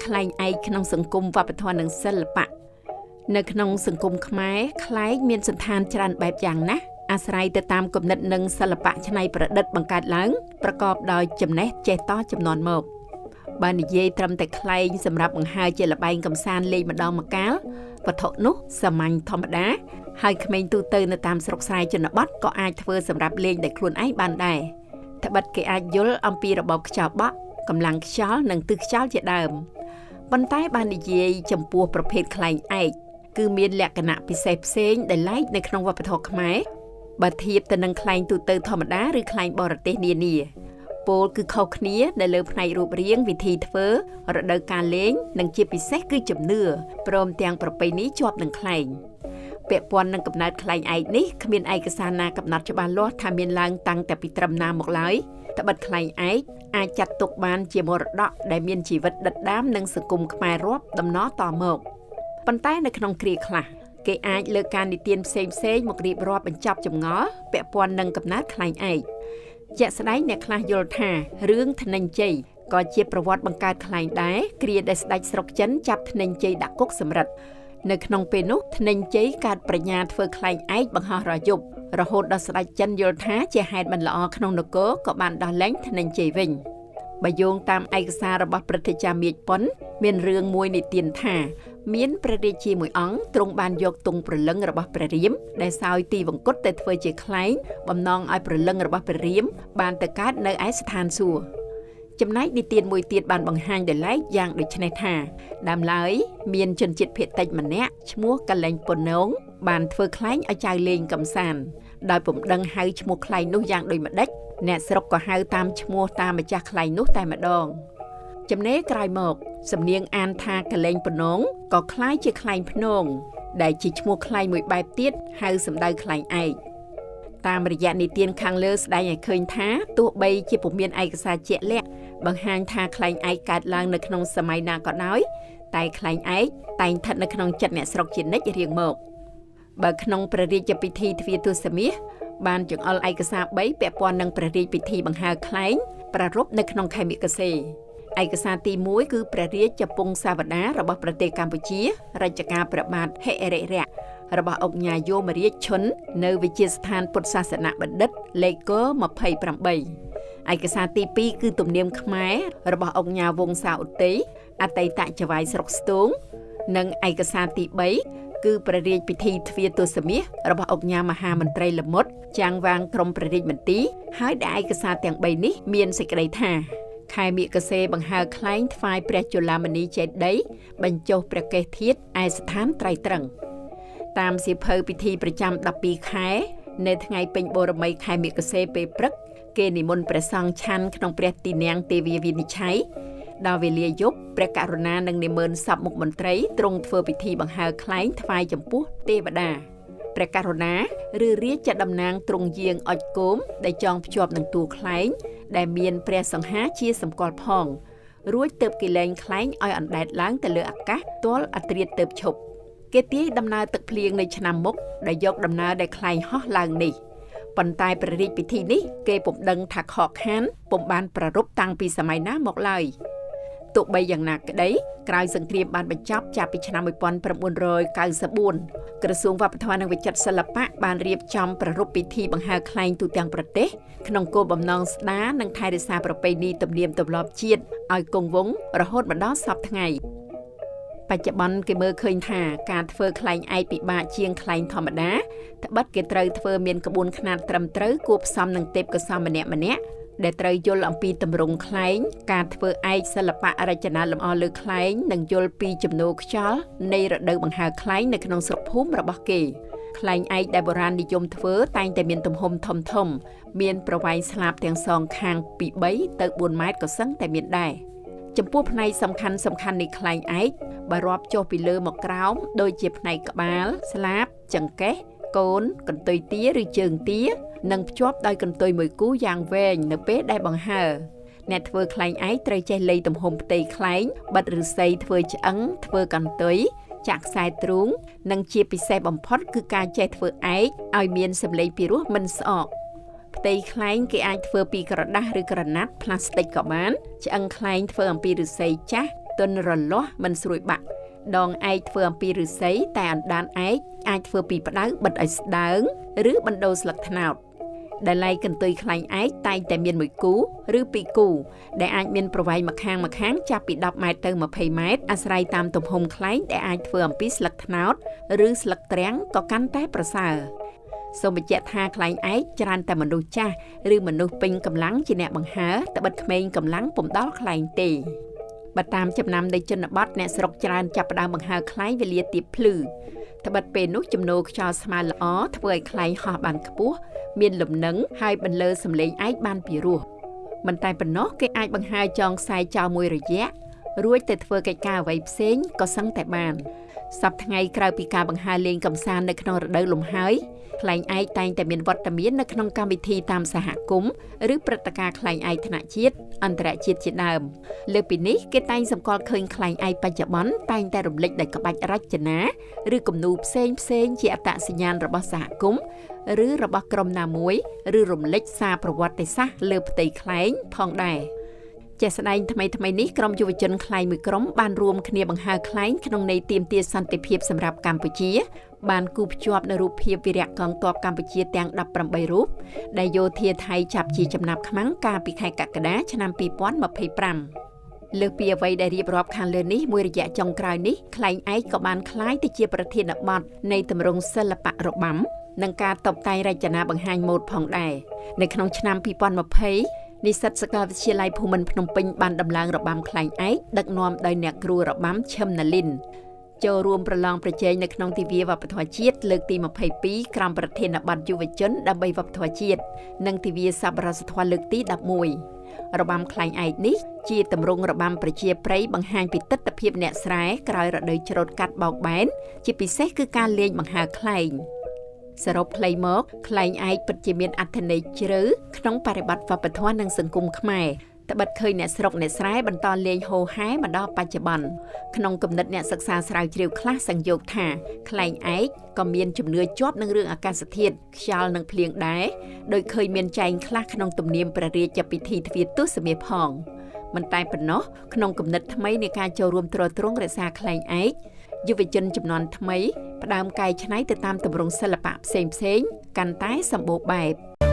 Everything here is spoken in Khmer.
ខ្លែងឯកក្នុងសង្គមវប្បធម៌និងសិល្បៈនៅក្នុងសង្គមខ្មែរខ្លែងមានសន្តានច្រើនបែបយ៉ាងណាស់អាស្រ័យទៅតាមគំនិតនិងសិល្បៈច្នៃប្រឌិតបង្កើតឡើងប្រកបដោយចំណេះចេះតជំនាន់មកបើនិយាយត្រឹមតែខ្លែងសម្រាប់បង្ហើរជាល្បែងកម្សាន្តលេងម្ដងម្កាលវត្ថុនោះសាមញ្ញធម្មតាហើយក្មេងទូទៅនៅតាមស្រុកស្រែជនបទក៏អាចធ្វើសម្រាប់លេងដោយខ្លួនឯងបានដែរត្បិតគេអាចយល់អំពីរបបខ្យល់បក់កម្លាំងខ្យល់និងទិសខ្យល់ជាដើមប៉ុន្តែបាននិយាយចំពោះប្រភេទខ្លែងឯកគឺមានលក្ខណៈពិសេសផ្សេងដែលឡែកនៅក្នុងវប្បធម៌ខ្មែរបើធៀបទៅនឹងខ្លែងទូទៅធម្មតាឬខ្លែងបរទេសនានាពោលគឺខុសគ្នានៅលើផ្នែករូបរាងវិធីធ្វើរដូវកាលលេងនិងជាពិសេសគឺជំនឿព្រមទាំងប្រពៃណីជាប់នឹងខ្លែងពាក់ព័ន្ធនឹងកំណើតខ្លែងឯកនេះគ្មានឯកសារណាកំណត់ច្បាស់លាស់ថាមានឡើងតាំងតែពីត្រឹមណាមកឡើយត្បិតខ្លែងឯកអាចចាត់ទុកបានជាមរតកដែលមានជីវិតដិតដាមនិងសង្គមខ្មែររាប់ដំណតមកប៉ុន្តែនៅក្នុងគ្រាខ្លះគេអាចលើកការនិទានផ្សេងមករៀបរាប់បញ្ចប់ចម្ងល់ពាក់ព័ន្ធនឹងកំណើតខ្លែងឯកជាក់ស្ដែងអ្នកខ្លះយល់ថារឿងធ្នេញជ័យក៏ជាប្រវត្តិបង្កើតខ្លែងដែរគ្រាដែលស្ដេចស្រុកចិនចាប់ធ្នេញជ័យដាក់គុកសម្រិតនៅក្នុងពេលនោះធ្នេញជ័យកើតប្រាជ្ញាធ្វើខ្លែងឯកបង្ហោះរយប់រហូតដល់ស្ដេចចិនយល់ថាជាហេតុមិនល្អក្នុងនគរក៏បានដោះលែងធ្នេញជ័យវិញបើយោងតាមឯកសាររបស់ព្រឹទ្ធាចារ្យមាជប៉ុនមានរឿងមួយនិទានថាមានព្រះរាជាមួយអង្គទ្រង់បានយកទង់ព្រលឹងរបស់ព្រះរាមដែលសោយទីវង្គតទៅធ្វើជាខ្លែងបំណងឲ្យព្រលឹងរបស់ព្រះរាមបានទៅកើតនៅឯស្ថានសួគ៌ចំណែកនិទានមួយទៀតបានបង្ហាញដោយឡែកយ៉ាងដូចនេះថាដើមឡើយមានជនជាតិភាគតិចម្នាក់ឈ្មោះកលែងប៉ុននងបានធ្វើខ្លែងឲ្យចៅលេងកំសាន្តដោយពុំដឹងហៅឈ្មោះខ្លែងនោះយ៉ាងដូចម្ដេចអ្នកស្រុកក៏ហៅតាមឈ្មោះតាមម្ចាស់ខ្លែងនោះតែម្ដងចំណេរក្រោយមកសំនៀងអានថាកលែងប៉ុននងក៏คล้ายជាខ្លែងភ្នងដែលជាឈ្មោះខ្លែងមួយបែបទៀតហៅសំដៅខ្លែងឯកតាមរយៈនិទានខាងលើស្ដែងឲ្យឃើញថាទោះបីជាពុំមានឯកសារជាក់លាក់បង្ហាញថាខ្លែងឯកកើតឡើងនៅក្នុងសម័យណាក៏ដោយតែខ្លែងឯកតែងស្ថិតនៅក្នុងចិត្តអ្នកស្រុកជានិច្ចរៀងមកបើក្នុងព្រះរាជពិធីទ្វារទសមាសបានចង្អុលឯកសារ3ពាក់ព័ន្ធនឹងព្រះរាជពិធីបង្ហើរខ្លែងប្រារព្ធនៅក្នុងខែមិគសេឯកសារទី1គឺព្រះរាជពង្សាវតាររបស់ប្រទេសកម្ពុជារជ្ជកាលព្រះបាទហិរិរៈរបស់អង្គញាយោមរាជឈុននៅវិទ្យាស្ថានពុទ្ធសាសនបណ្ឌិតលេខគ28ឯកសារទី2គឺទំនៀមខ្មែររបស់អង្គញាវង្សាឧត្ត័យអតីតចៅហ្វាយស្រុកស្ទូងនិងឯកសារទី3គឺព្រះរាជពិធីទ្វារទសមាសរបស់អង្គញាមហាមន្ត្រីល្មុតចាងវាងក្រមព្រះរាជមន្ទីរហើយដែលឯកសារទាំង3នេះមានសេចក្តីថាខែមិគសេបង្ហើរខ្លែងថ្វាយព្រះជឡាមនីចេតិយបញ្ចុះព្រះកេសធាតុឯស្ថានត្រៃត្រឹងតាមសៀវភៅពិធីប្រចាំ12ខែនៅថ្ងៃពេញបូរមីខែមិគសេពេលព្រឹកគេនិមន្តព្រះសង្ឃឆាន់ក្នុងព្រះទីនាំងទេវាវិនិច្ឆ័យដល់វេលាយប់ព្រះករុណានឹងនិមន្តសពមុខមន្ត្រីទ្រង់ធ្វើពិធីបង្ហើរខ្លែងថ្វាយចំពោះទេវតាព្រះករុណាឬរាជតំណាងទ្រង់យាងអុជគោមដែលចងភ្ជាប់នឹងតួខ្លែងដែលមានព្រះសង្ហាជាសម្គាល់ផងរួចទើបគេលែងខ្លែងឲ្យអណ្ដែតឡើងទៅលើអាកាសទាល់អត្រាទើបឈប់គេទាយដំណើរទឹកភ្លៀងនៅឆ្នាំមុខដែលយកដំណើរដែលខ្លែងហោះឡើងនេះប៉ុន្តែព្រះរាជពិធីនេះគេពុំដឹងថាខកខានពុំបានប្រារព្ធតាំងពីសម័យណាមកឡើយទោះបីយ៉ាងណាក្តីក្រោយសង្គ្រាមបានបញ្ចប់ចាប់ពីឆ្នាំ1994ក្រសួងវប្បធម៌និងវិចិត្រសិល្បៈបានរៀបចំប្រារព្ធពិធីបង្ហើរខ្លែងទូទាំងប្រទេសក្នុងគោលបំណងស្ដារនិងថែរក្សាប្រពៃណីទំនៀមទម្លាប់ជាតិឲ្យគង់វង្សរហូតមកដល់សព្វថ្ងៃបច្ចុប្បន្នគេមើលឃើញថាការធ្វើខ្លែងឯកពិបាកជាងខ្លែងធម្មតាត្បិតគេត្រូវធ្វើមានក្បួនខ្នាតត្រឹមត្រូវគួបផ្សំនឹងទេពកោសល្យម្នាក់ដែលត្រូវយល់អំពីទម្រង់ខ្លែងការធ្វើឯកសិល្បៈរចនាលម្អលើខ្លែងនិងយល់ពីចំនួនខ្យល់នៃរដូវបង្ហើរខ្លែងនៅក្នុងស្រុកភូមិរបស់គេខ្លែងឯកដែលបុរាណនិយមធ្វើតែងតែមានទំហំធំមានប្រវែងស្លាបទាំងសងខាងពី3ទៅ4ម៉ែត្រក៏សឹងតែមានដែរចំពោះផ្នែកសំខាន់នៃខ្លែងឯកបើរាប់ចុះពីលើមកក្រោមដូចជាផ្នែកក្បាលស្លាបចង្កេះកូនកន្ទុយទាឬជើងទានិងភ្ជាប់ដោយកន្ទុយមួយគូយ៉ាងវែងនៅពេលដែលបង្ហើរអ្នកធ្វើខ្លែងឯកត្រូវចេះលៃទំហំផ្ទៃខ្លែងបិទឫស្សីធ្វើឆ្អឹងធ្វើកន្ទុយចាក់ខ្សែទ្រូងនិងជាពិសេសបំផុតគឺការចេះធ្វើឯកឲ្យមានសម្លេងពីរោះមិនស្អកផ្ទៃខ្លែងគេអាចធ្វើពីក្រដាសឬក្រណាត់ផ្លាស្ទិកក៏បានឆ្អឹងខ្លែងធ្វើអំពីឫស្សីចាស់ ទន់រលាស់មិនស្រួយបាក់ដងឯកធ្វើអំពីឫស្សីតែអណ្ដានឯកអាចធ្វើពីផ្ដៅបិទឲ្យស្ដើងឬបណ្ដូលស្លឹកត្នោតដែលឡៃកន្ទុយខ្លែងឯកតែងតែមាន1គូឬ2គូដែលអាចមានប្រវែងម្ខាងចាប់ពី10ម៉ែត្រទៅ20ម៉ែត្រអាស្រ័យតាមទំហំខ្លែងដែលអាចធ្វើអំពីស្លឹកត្នោតឬស្លឹកទ្រាំងក៏កាន់តែប្រសើរសូមបញ្ជាក់ថាខ្លែងឯកច្រើនតែមនុស្សចាស់ឬមនុស្សពេញកម្លាំងជាអ្នកបង្ហើរតែបិទក្មេងកម្លាំងពុំដល់ខ្លែងទេបើតាមចំណាំនៃជនបទអ្នកស្រុកច្រើនចាប់ផ្ដើមបង្ហើរខ្លែងវេលាទៀបភ្លឺត្បិតពេលនោះចំនួនខ្យល់ស្មើល្អធ្វើឲ្យខ្លែងហោះបានខ្ពស់មានលំនឹងហើយបន្លឺសំឡេងឯកបានពីរោះមិនតែប៉ុណ្ណោះគេអាចបង្ហើរចងខ្សែចោលមួយរយៈរួចទៅធ្វើកិច្ចការអ្វីផ្សេងក៏សឹងតែបានសប្តាហ៍ថ្ងៃក្រៅពីការបង្ហើរលេងកម្សាន្តនៅក្នុងរដូវលំហើយខ្លែងឯកតែងតែមានវត្តមាននៅក្នុងកម្មវិធីតាមសហគមន៍ឬព្រឹត្តិការណ៍ខ្លែងឯកថ្នាក់ជាតិអន្តរជាតិជាដើមលើពីនេះគេតែងសម្គាល់ឃើញខ្លែងឯកបច្ចុប្បន្នតែងតែរំលេចដោយក្បាច់រចនាឬគំនូរផ្សេងជាអត្តសញ្ញាណរបស់សហគមន៍ឬរបស់ក្រុមណាមួយឬរំលេចសារប្រវត្តិសាស្ត្រលើផ្ទៃខ្លែងផងដែរជាស្ដែងថ្មីនេះក្រុមយុវជនខ្លែងមួយក្រុមបានរួមគ្នាបង្ហើរខ្លែងក្នុងន័យទាមទារសន្តិភាពសម្រាប់កម្ពុជាបានគូភ្ជាប់នូវរូបភាពវីរៈកងទ័ពកម្ពុជាទាំង18រូបដែលយោធាថៃចាប់ជាចំណាប់ខ្មាំងកាលពីខែកក្កដាឆ្នាំ2025លើសពីអ្វីដែលរៀបរាប់ខាងលើនេះមួយរយៈចុងក្រោយនេះខ្លែងឯកក៏បានក្លាយទៅជាប្រធានបទនៃទម្រង់សិល្បៈរបាំនិងការតុបតែងរចនាបង្ហាញម៉ូដផងដែរនៅក្នុងឆ្នាំ2020និស្សិតសាកលវិទ្យាល័យភូមិន្ទភ្នំពេញបានដំឡើងរបាំខ្លែងឯកដឹកនាំដោយអ្នកគ្រូរបាំឈឹមណាលីនចូលរួមប្រឡងប្រជែងនៅក្នុងទិវាវប្បធម៌ជាតិលើកទី22ក្រោមប្រធានបទយុវជនដើម្បីវប្បធម៌ជាតិនិងទិវាសប្បុរសធម៌លើកទី11របាំខ្លែងឯកនេះជាទម្រង់របាំប្រជាប្រិយបង្ហាញពីទស្សនវិជ្ជាអ្នកស្រែក្រោយរដូវច្រូតកាត់បោកបែនជាពិសេសគឺការលេងបង្ហើរខ្លែងសរុបខ្លីមកខ្លែងឯកពិតជាមានអត្ថន័យជ្រៅក្នុងបរិបទវប្បធម៌និងសង្គមខ្មែរត្បិតឃើញអ្នកស្រុកអ្នកស្រែបន្តលេងហូរហែមកដល់បច្ចុប្បន្នក្នុងគំនិតអ្នកសិក្សាស្រាវជ្រាវខ្លះសង្យោគថាខ្លែងឯកក៏មានជំនឿជាប់នឹងរឿងអាកាសធាតុខ្យល់និងភ្លៀងដែរដោយឃើញមានចែងខ្លះក្នុងទំនៀមព្រះរាជពិធីទ្វារទសមាសផងមិនតែប៉ុណ្ណោះក្នុងគំនិតថ្មីនៃការចូលរួមទ្រទ្រង់រក្សាខ្លែងឯកយុវជនជំនាន់ថ្មីផ្ដើមកែច្នៃទៅតាមទម្រង់សិល្បៈផ្សេងកាន់តែសម្បូរបែប